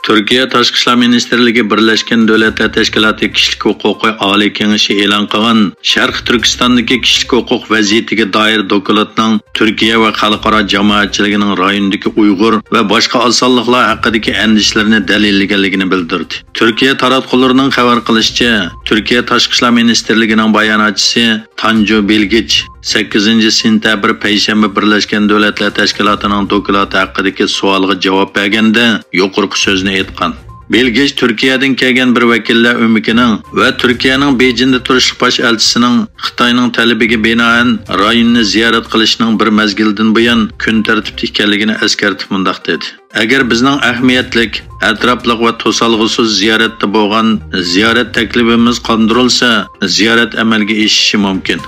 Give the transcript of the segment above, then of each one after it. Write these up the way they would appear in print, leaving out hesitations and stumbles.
Türkiye Tashqi ishlar Ministerligi Birlashgan Davlatlar Tashkiloti Kishilik huquqi Oliy Kengashi e'lon qilgan Sharq Turkistondagi kishilik huquq vaziyatiga doir dokladning Turkiya va xalqaro jamoatchiligining rayondagi Uyg'ur va boshqa osonliklar haqidagi andishlarini dalillaganligini bildirdi. Turkiya taratqullarining xabar qilishicha, Turkiya Tashqi ishlar Ministerligining bayonotchisi Tanju Bilgiç 8 sentabr payshanba Birlashgan Davlatlar Tashkilotining doklati haqidagi savolga javob berganda yuqorqi so'zni aytgan. Bilgiç Turkiyadan kelgan bir vakillar o'mikining va Turkiyaning Bejinda turishli bosh elchisining Xitoyning talabiga binoan rayonni ziyorat qilishning bir mazgildan buyon kun tartibda ekanligini eskartib mundaq dedi. Agar bizning ahamiyatlik, atrofliq va to'salg'usiz ziyoratda bo'lgan ziyorat taklifimiz qondirilsa, ziyorat amalga oshishi mumkin.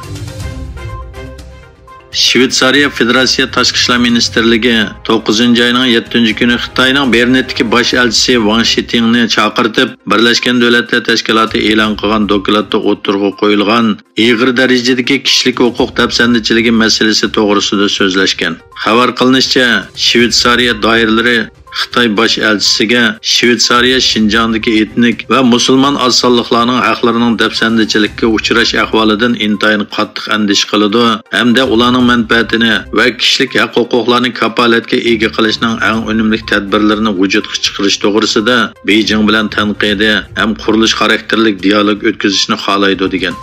Shveysariya Federatsiya Tashqi ishlar Ministerligi 9-oyning 7-kuni Xitoyning Bernetdagi bosh elchisi Wang Shitingni chaqirtib, Birlashgan Davlatlar Tashkiloti e'lon qilgan dokladda o'tirg'i qo'yilgan ig'ir darajadagi kishilik huquq dafsandichiligi masalasi to'g'risida so'zlashgan. Xabar qilinishicha, Shveysariya doiralari Xitoy bosh elchisiga Shveysariya Şinjandagi etnik va musulmon osonliklarning haqlarining dafsandichilikka uchrash ahvolidan intayin qattiq andish qiladi hamda ularning manfaatini va kishilik huquqlarini kapolatga ega qilishning eng unumli tadbirlarini vujudga chiqarish to'g'risida Beijing bilan tanqidiy ham qurilish xarakterli dialog o'tkazishni xohlaydi degan.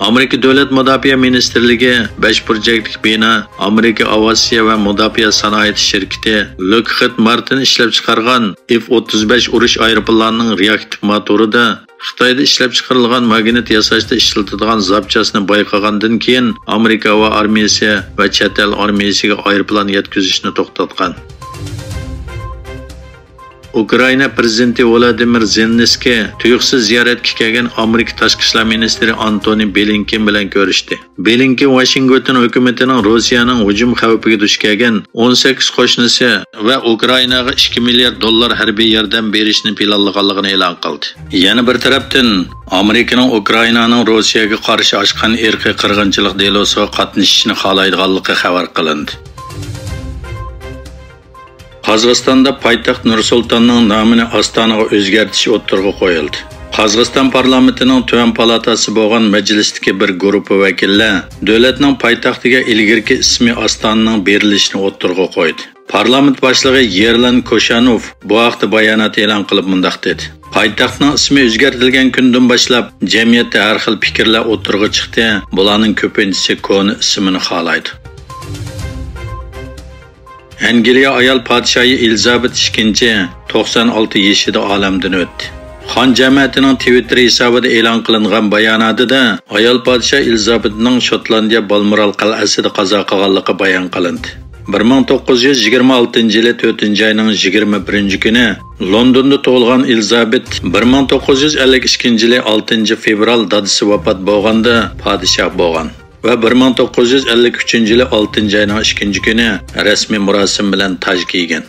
Amerika Davlat Mudofaa Ministerligi 5 burchaklik bino Amerika Aviatsiya va Mudofaa sanoati shirkati Lockheed Martin ishlab chiqargan F-35 urush aeroplanining reaktiv motorida Xitoyda ishlab chiqarilgan magnit yasashda ishlatiladigan zapchasini bayqagandan keyin Amerika va armiyasi va chet el armiyasiga aeroplan yetkazishni to'xtatgan. Ukraina prezidenti Vladimir Zelenskiy tuyuqsiz ziyoratga kelgan Amerika Tashqi ishlar ministri Antony Blinken bilan ko'rishdi. Blinken Washington hukumatining Rossiyaning hujum xavfiga duch kelgan 18 qo'shnisi va Ukrainaga 2 milliard dollar harbiy yordam berishni planlaganligini e'lon qildi. Yana bir tarafdan Amerikaning Ukrainaning Rossiyaga qarshi ochgan irqiy qirg'inchilik delosiga qatnashishni xohlaydiganligi xabar qilindi. Qozog'istonda poytaxt Nur-Sultonning nomini Ostonaga o'zgartirish o'tirg'i qo'yildi. Qozog'iston parlamentining Tuvan palatasi bo'lgan majlisdagi bir guruh vakillar davlatning poytaxtiga ilgirki ismi Ostonaning berilishini o'tirg'i qo'ydi. Parlament boshlig'i Yerlan Koshanov bu haqda bayonot e'lon qilib mundaq dedi. Poytaxtning ismi o'zgartirilgan kundan boshlab jamiyatda har xil fikrlar o'tirg'i chiqdi. Bularning ko'pinchisi koni ismini xohlaydi. Angliya ayol podshohi Elizabet II 96 yoshida olamdan o'tdi. Xon jamiyatining Twitter hisobida e'lon qilingan bayonotida ayol podshoh Elizabetning Shotlandiya Balmoral qal'asida qazo qilganligi bayon qilindi. 1926 yili 4-oyning 21-kuni Londonda tug'ilgan Elizabet 1952 yili 6 fevral dadisi vafot bo'lganda podshoh bo'lgan. Ve 1953 yılı 6. ayının 2. günü resmi murasim bilen taj giygen.